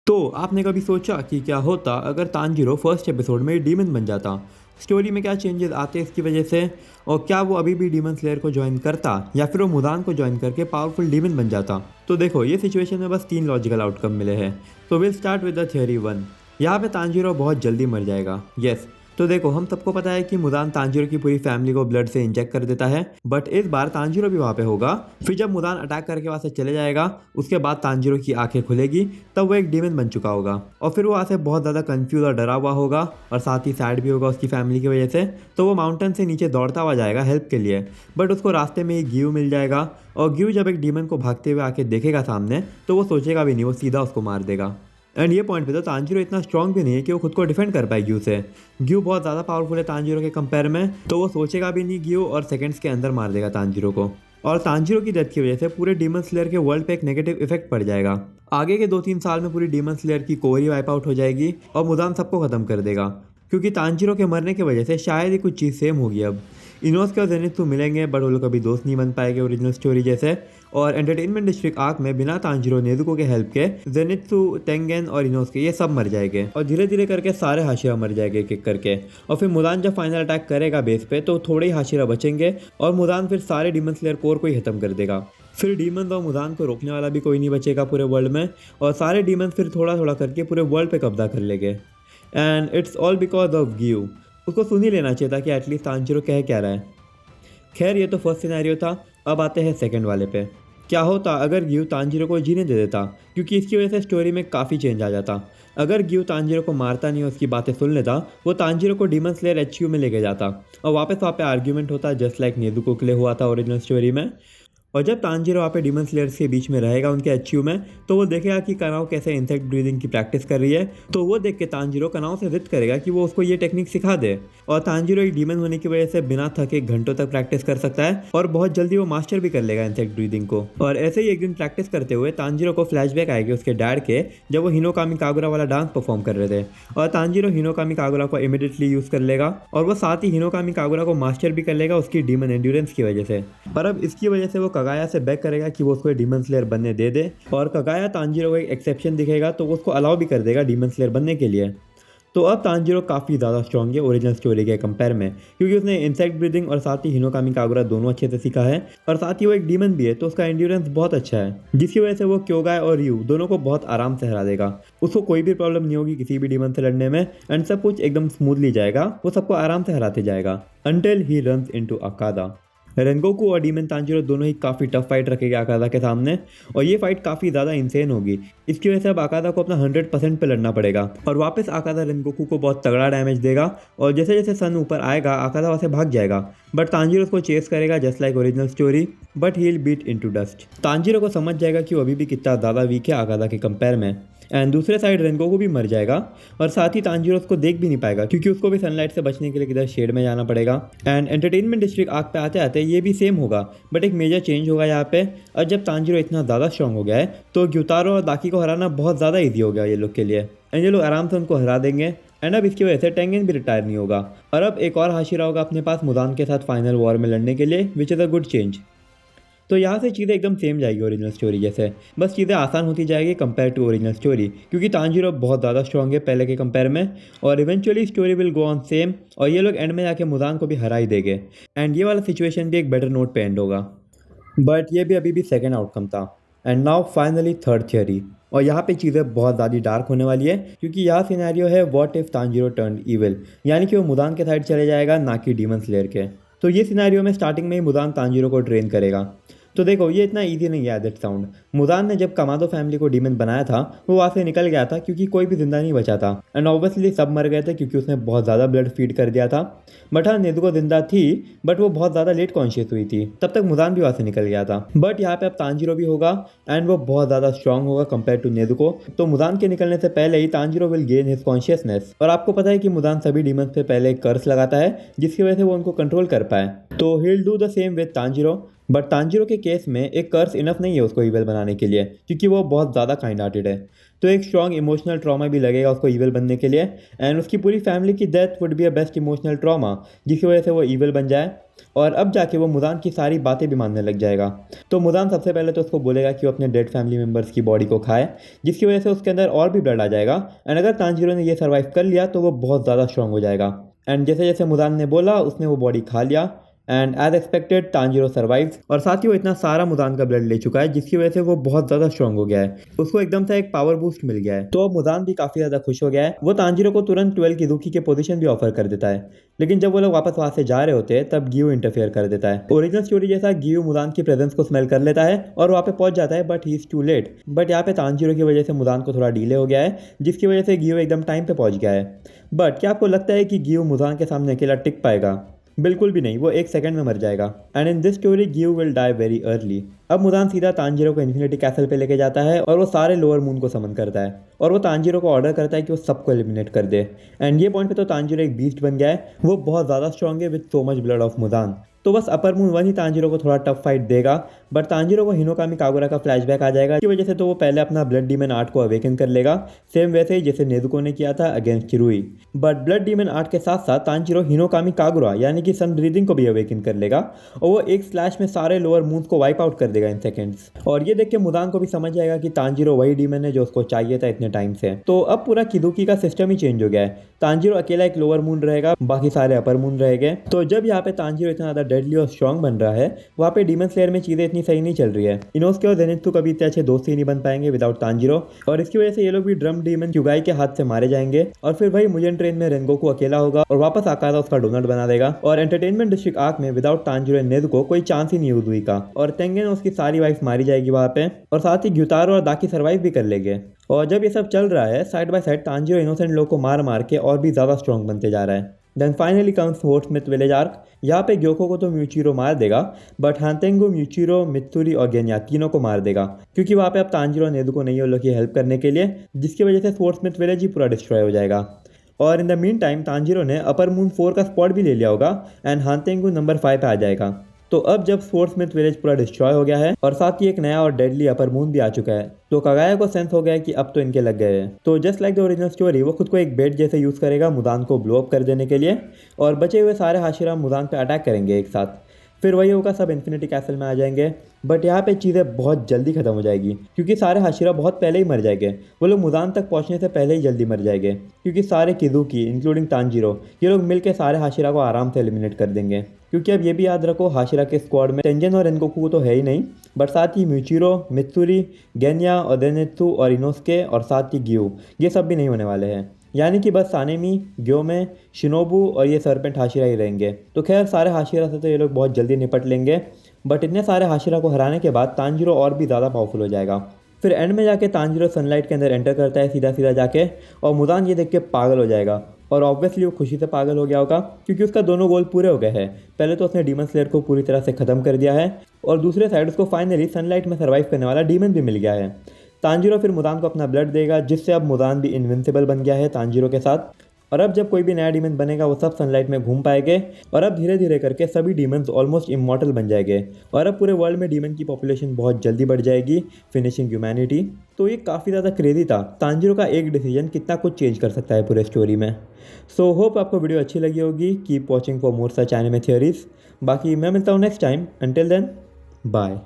तो आपने कभी सोचा कि क्या होता अगर तांजीरो फर्स्ट एपिसोड में डीमन बन जाता? स्टोरी में क्या चेंजेस आते इसकी वजह से? और क्या वो अभी भी डीमन स्लेयर को ज्वाइन करता या फिर वो मुदान को ज्वाइन करके पावरफुल डीमन बन जाता? तो देखो, ये सिचुएशन में बस 3 लॉजिकल आउटकम मिले हैं। तो will start with the theory 1। यहाँ पे तांजीरो बहुत जल्दी मर जाएगा। यस। तो देखो, हम सबको पता है कि मुदान तांजीरो की पूरी फैमिली को ब्लड से इंजेक्ट कर देता है, बट इस बार तांजीरो भी वहाँ पे होगा। फिर जब मुदान अटैक करके वहाँ से चले जाएगा, उसके बाद तांजीरो की आंखें खुलेगी, तब वो एक डीमन बन चुका होगा। और फिर वो वहाँ से बहुत ज़्यादा कंफ्यूज और डरा हुआ होगा, और साथ ही सैड भी होगा उसकी फैमिली की वजह से। तो वो माउंटेन से नीचे दौड़ता हुआ जाएगा हेल्प के लिए, बट उसको रास्ते में ही गिव मिल जाएगा। और गिव जब एक डीमन को भागते हुए आके देखेगा सामने, तो वो सोचेगा भी नहीं, वो सीधा उसको मार देगा। एंड ये पॉइंट पे तो तांजीरो इतना स्ट्रॉन्ग भी नहीं है कि वो खुद को डिफेंड कर पाए ग्यू से। ग्यू बहुत ज़्यादा पावरफुल है तांजीरो के कंपेयर में, तो वो सोचेगा भी नहीं ग्यू, और सेकंड्स के अंदर मार देगा तांजीरो को। और तांजीरो की डेथ की वजह से पूरे डीमन स्लेयर के वर्ल्ड पे एक नेगेटिव इफेक्ट पड़ जाएगा। आगे के 2-3 साल में पूरी डीमन स्लेयर की कोर ही वाइप आउट हो जाएगी, और मुदान सबको खत्म कर देगा। क्योंकि तांजीरो के मरने की वजह से शायद ही कुछ चीज़ सेम होगी अब। इनोस और जेनित्सु मिलेंगे, बट वो लोग कभी दोस्त नहीं बन पाएंगे ओरिजिनल स्टोरी जैसे। और एंटरटेनमेंट डिस्ट्रिक्ट आर्क में बिना तांजीरो नेजुको के हेल्प के जेनित्सु, टेंगेन और इनोसके ये सब मर जाएंगे, और धीरे धीरे करके सारे हाशिरा मर जाएंगे एक एक करके। और फिर मुदान जब फाइनल अटैक करेगा बेस पे, तो थोड़े ही हाशिरा बचेंगे, और मुदान फिर सारे डीमन स्लेयर कोर को ही खत्म कर देगा। फिर डीमन और मुदान को रोकने वाला भी कोई नहीं बचेगा पूरे वर्ल्ड में, और सारे डीमन फिर थोड़ा थोड़ा करके पूरे वर्ल्ड पे कब्जा कर लेंगे। And it's all because of give. उसको सुन ही लेना चाहिए था कि एटलीस्ट तांजीरो कह क्या रहा है। खैर, ये तो फर्स्ट सिनेरियो था। अब आते हैं सेकंड वाले पे। क्या होता अगर गिव तांजीरो को जीने दे देता? क्योंकि इसकी वजह से स्टोरी में काफ़ी चेंज आ जाता। अगर गिव तांजीरो को मारता नहीं, उसकी बातें सुन लेता, वो तांजीरो को डीमन स्लेयर एचक्यू में लेके जाता, और वापस वहाँ पे आर्ग्यूमेंट होता जस्ट लाइक नेजुको के लिए हुआ था ओरिजिनल स्टोरी में। और जब तांजीरो वहाँ पे डीमन स्लेयर्स के बीच में रहेगा उनके एचयू में, तो वो देखेगा कि कनाओ कैसे इंसेक्ट ब्रीदिंग की प्रैक्टिस कर रही है। तो वो देख के तांजीरो कनाओ से जिद करेगा कि वो उसको ये टेक्निक सिखा दे। और तांजीरो एक डीमन होने की वजह से बिना थके घंटों तक प्रैक्टिस कर सकता है, और बहुत जल्दी वो मास्टर भी कर लेगा इंसेक्ट ब्रीदिंग को। और ऐसे ही एक दिन प्रैक्टिस करते हुए तांजीरो को फ्लैशबैक आएगी उसके डैड के, जब वो हिनोकामी कागुरा वाला डांस परफॉर्म कर रहे थे। और तांजीरो हिनोकामी कागुरा को इमीडिएटली यूज कर लेगा, और वो साथ ही हिनोकामी कागुरा को मास्टर भी कर लेगा उसकी डीमन एंड्योरेंस की वजह से। पर अब इसकी वजह से वो कगाया से बैक करेगा कि वो उसको डीमन स्लेयर बनने दे दे, और कगाया तांजीरो को एक एक्सेप्शन दिखेगा, तो वो उसको अलाउ भी कर देगा डीमन स्लेयर बनने के लिए। तो अब तांजीरो काफ़ी ज़्यादा स्ट्रॉन्ग है ओरिजिनल स्टोरी के कंपेयर में, क्योंकि उसने इंसेक्ट ब्रीदिंग और साथ ही हिनोकामी कागुरा दोनों अच्छे से सीखा है, और साथ ही वो एक डीमन भी है, तो उसका एंड्योरेंस बहुत अच्छा है, जिसकी वजह से वो क्योगाय और यू दोनों को बहुत आराम से हरा देगा। उसको कोई भी प्रॉब्लम नहीं होगी किसी भी डीमन से लड़ने में, एंड सब कुछ एकदम स्मूथली जाएगा, वो सबको आराम से हराते जाएगा until he runs into Akaza. Rengoku और डीमन तांजीरो दोनों ही काफ़ी टफ फाइट रखेगा आकादा के सामने, और ये फाइट काफ़ी ज़्यादा इंसेन होगी। इसकी वजह से अब आकादा को अपना 100% पे लड़ना पड़ेगा, और वापस आकादा रेंगोकू को बहुत तगड़ा डैमेज देगा। और जैसे जैसे सन ऊपर आएगा, आकादा वहाँ से भाग जाएगा, बट तांजीरो उसको चेस करेगा just like original story, but he will beat into dust. Tanjiro को समझ जाएगा कि वो अभी भी कितना ज़्यादा वीक है आकादा के कंपेयर में। एंड दूसरे साइड रेंगोकू भी मर जाएगा, और साथ ही तांजीरो उसको देख भी नहीं पाएगा, क्योंकि उसको भी सनलाइट से बचने के लिए किधर शेड में जाना पड़ेगा। एंड एंटरटेनमेंट डिस्ट्रिक्ट आग पे आते आते ये भी सेम होगा, बट एक मेजर चेंज होगा यहाँ पे। और जब तांजीरो इतना ज़्यादा स्ट्रॉन्ग हो गया है, तो ग्यूतारो और दाकी को हराना बहुत ज़्यादा ईजी हो गया ये लोग के लिए, एंड ये लोग आराम से उनको हरा देंगे। एंड अब इसकी वजह से टेंगेन भी रिटायर नहीं होगा, और अब एक और हाशिरा होगा अपने पास मुदान के साथ फाइनल वॉर में लड़ने के लिए, which is a good change. तो यहाँ से चीज़ें एकदम सेम जाएगी ओरिजिनल स्टोरी जैसे, बस चीज़ें आसान होती जाएगी कंपेयर टू ओरिजिनल स्टोरी, क्योंकि तांजीरो बहुत ज़्यादा स्ट्रॉन्ग है पहले के कंपेयर में। और eventually story will go on same, और ये लोग एंड में जाके मुदान को भी हरा ही देंगे, एंड ये वाला सिचुएशन भी एक बेटर नोट पे एंड होगा। बट ये भी अभी भी सेकेंड आउटकम था। And now finally third theory, और यहाँ पे चीज़ें बहुत ज़्यादा डार्क होने वाली है, क्योंकि यहाँ सिनेरियो है what if Tanjiro turned evil, यानी कि वो मुदान के साइड चले जाएगा, ना कि डीमन स्लेयर के। तो ये सिनेरियो में स्टार्टिंग में ही मुदान तांजीरो को ट्रेन करेगा। तो देखो, ये इतना इजी नहीं है दैट साउंड। मुदान ने जब कमादो फैमिली को डीमन बनाया था, वो वहाँ से निकल गया था, क्योंकि कोई भी जिंदा नहीं बचा था, एंड ऑब्वियसली सब मर गए थे क्योंकि उसने बहुत ज़्यादा ब्लड फीड कर दिया था। बट हाँ, नेजुको जिंदा थी, बट वो बहुत ज़्यादा लेट कॉन्शियस हुई थी, तब तक मुदान भी वहाँ से निकल गया था। बट यहाँ पे अब तांजीरो भी होगा, एंड वो बहुत ज़्यादा स्ट्रॉन्ग होगा कंपेयर टू नेजुको। तो मुदान के निकलने से पहले ही Tanjiro will gain his consciousness, और आपको पता है कि मुदान सभी डीमन पे पहले एक कर्स लगाता है, जिसकी वजह से वो उनको कंट्रोल कर पाए। तो he will do the same with Tanjiro, but Tanjiro के केस में एक कर्स इनफ नहीं है उसको इविल बनाने के लिए, क्योंकि वो बहुत ज़्यादा काइंड हार्टेड है। तो एक स्ट्रॉन्ग इमोशनल ट्रॉमा भी लगेगा उसको ईविल बनने के लिए। एंड उसकी पूरी फैमिली की death would be a best emotional trauma, जिसकी वजह से वो ईविल बन जाए और अब जाके वो मुदान की सारी बातें भी मानने लग जाएगा। तो मुदान सबसे पहले तो उसको बोलेगा कि वो अपने डेड फैमिली मेम्बर्स की बॉडी को खाए, जिसकी वजह से उसके अंदर और भी ब्लड आ जाएगा। एंड अगर तांजीरो ने ये सर्वाइव कर लिया तो वो बहुत ज़्यादा स्ट्रांग हो जाएगा। एंड जैसे जैसे मुदान ने बोला उसने वो बॉडी खा लिया and as expected Tanjiro survive. और साथ ही वो इतना सारा मुदान का ब्लड ले चुका है जिसकी वजह से वो बहुत ज़्यादा स्ट्रांग हो गया है, उसको एकदम से एक पावर बूस्ट मिल गया है। तो अब मुदान भी काफ़ी ज़्यादा खुश हो गया है। वो तांजीरो को तुरंत 12 किज़ुकी की पोजीशन भी ऑफर कर देता है, लेकिन जब वो लोग वापस वहाँ से जा रहे होते हैं तब गियो इंटरफेयर कर देता है। ओरिजिनल स्टोरी जैसा गियो मुदान की प्रेजेंस को स्मेल कर लेता है और वहाँ पे पहुंच जाता है, but he is too late. But यहाँ पे तांजीरो की वजह से मुदान को थोड़ा डिले हो गया है, जिसकी वजह से गियो एकदम टाइम पे पहुंच गया है। बट क्या आपको लगता है कि गियो मुदान के सामने अकेला टिक पाएगा? बिल्कुल भी नहीं, वो 1 सेकंड में मर जाएगा। एंड इन दिस स्टोरी गियो विल डाई वेरी अर्ली। अब मुदान सीधा तांजीरो को इन्फिनिटी कैसल पे लेके जाता है और वो सारे लोअर मून को समन करता है और वो तांजीरो को ऑर्डर करता है कि वो सबको एलिमिनेट कर दे। एंड ये पॉइंट पे तो तांजीरो एक बीस्ट बन गया है, वो बहुत ज़्यादा स्ट्रॉन्ग है with so much blood of Muzan. तो बस अपर मून 1 ही तांजीरो को थोड़ा टफ फाइट देगा, बट तांजीरो को हिनोकामी कागुरा का फ्लैशबैक आ जाएगा, की वजह से तो वो पहले अपना ब्लड डीमन आर्ट को अवेकन कर लेगा, सेम वैसे ही जैसे नेजुको ने किया था अगेंस्ट किरुई। बट ब्लड डीमन आर्ट के साथ साथ तांजीरो हिनोकामी कागुरा यानी कि सन ब्रीदिंग को भी अवेकन कर लेगा और वो एक स्लैश में सारे लोअर मून्स को वाइप आउट कर देगा इन सेकेंड्स। और ये देख के मुदान को भी समझ जाएगा कि तांजीरो वही डीमन है जो उसको चाहिए था इतने टाइम से। तो अब पूरा किजुकी का सिस्टम ही चेंज हो गया है, तांजीरो अकेला एक लोअर मून रहेगा, बाकी सारे अपर मून रहेंगे। तो जब यहाँ पे तांजीरो इतना ज़्यादा डेडली और स्ट्रॉन्ग बन रहा है, वहाँ पे डीमन स्लेयर में चीज़ें इतनी सही नहीं चल रही है। इनोसुके और जेनित्सु कभी इतने अच्छे दोस्त ही नहीं बन पाएंगे विदाउट तांजीरो, और इसकी वजह से ये लोग भी ड्रम डीमन क्यूगाई के हाथ से मारे जाएंगे। और फिर वही मुजेन ट्रेन में रेनगोकू अकेला होगा और वापस आकारा उसका डोनट बना देगा। और एंटरटेनमेंट डिस्ट्रिक्ट आर्क में विदाउट तांजीरो एंड नेजुको कोई चांस ही नहीं उदुई का, और तेंगेन उसकी सारी वाइफ मारी जाएगी वहाँ पे, और साथ ही ग्युतारो और दाकी सर्वाइव भी कर लेंगे। और जब ये सब चल रहा है side by side Tanjiro innocent लोग को मार मार के और भी ज़्यादा स्ट्रॉन्ग बनते जा रहा है। Then finally comes swordsmith village arc. यहाँ पे ग्योको को तो म्यूचिरो मार देगा, बट हांतेंगु, म्यूचिरो, मित्सुरी और गेन्या तीनों को मार देगा, क्योंकि वहाँ पे अब तांजीरो और नेजुको नहीं है उन लोग की हेल्प करने के लिए, जिसकी वजह से वोर्डस्मिथ विलेज ही पूरा डिस्ट्रॉय हो जाएगा। और in the mean time Tanjiro ने अपर मून 4 का स्पॉट भी ले लिया होगा एंड हांतेंगु नंबर 5 पे आ जाएगा। तो अब जब वोर्डस्मिथ विलेज पूरा डिस्ट्रॉय हो गया है और साथ ही एक नया और डेडली अपर मून भी आ चुका है, तो कागाया को सेंस हो गया है कि अब तो इनके लग गए हैं। तो just like the original story वो खुद को एक बेट जैसे यूज़ करेगा मुदान को ब्लो अप कर देने के लिए, और बचे हुए सारे हाशिरा मुदान पे अटैक करेंगे एक साथ। फिर वही होगा, सब इन्फिनिटी कैसल में आ जाएंगे। बट यहाँ पे चीज़ें बहुत जल्दी खत्म हो जाएगी, क्योंकि सारे हाशिरा बहुत पहले ही मर जाएंगे। वो लोग मुदान तक पहुँचने से पहले ही जल्दी मर जाएंगे, क्योंकि सारे किजुकी इंक्लूडिंग तांजीरो ये लोग मिलकर सारे हाशिरा को आराम से एलिमिनेट कर देंगे। क्योंकि अब ये भी याद रखो, हाशिरा के स्क्वाड में तेंजन और रेनगोकू तो है ही नहीं, बट साथ ही म्यूचिरो, मित्सुरी, गेन्या और जेनित्सु और इनोसुके और साथ ही गियो, ये सब भी नहीं होने वाले हैं। यानी कि बस सानेमी, ग्योमे, शिनोबू और ये सरपेंट हाशिरा ही रहेंगे। तो खैर सारे हाशिरा से तो ये लोग बहुत जल्दी निपट लेंगे, बट इतने सारे हाशिरा को हराने के बाद तांजीरो और भी ज़्यादा पावरफुल हो जाएगा। फिर एंड में जाके तांजीरो सनलाइट के अंदर एंटर करता है सीधा सीधा जाके, और मुदान ये देख के पागल हो जाएगा। और ऑब्वियसली वो खुशी से पागल हो गया होगा, क्योंकि उसका दोनों गोल पूरे हो गए हैं। पहले तो उसने डीमन स्लेयर को पूरी तरह से ख़त्म कर दिया है, और दूसरे साइड उसको फाइनली सनलाइट में सर्वाइव करने वाला डीमन भी मिल गया है। तांजीरो फिर मुदान को अपना ब्लड देगा, जिससे अब मुदान भी इनविंसिबल बन गया है तांजीरो के साथ। और अब जब कोई भी नया डीमन बनेगा वो सब सनलाइट में घूम पाएंगे, और अब धीरे धीरे करके सभी डीमन्स ऑलमोस्ट इमॉर्टल बन जाएंगे, और अब पूरे वर्ल्ड में डीमन की पॉपुलेशन बहुत जल्दी बढ़ जाएगी, फिनिशिंग ह्यूमैनिटी। तो ये काफ़ी ज़्यादा क्रेजी था, तांजीरो का एक डिसीजन कितना कुछ चेंज कर सकता है पूरे स्टोरी में। सो होप आपको वीडियो अच्छी लगी होगी। Keep watching for more such anime theories. बाकी मैं मिलता हूँ next time, until then bye.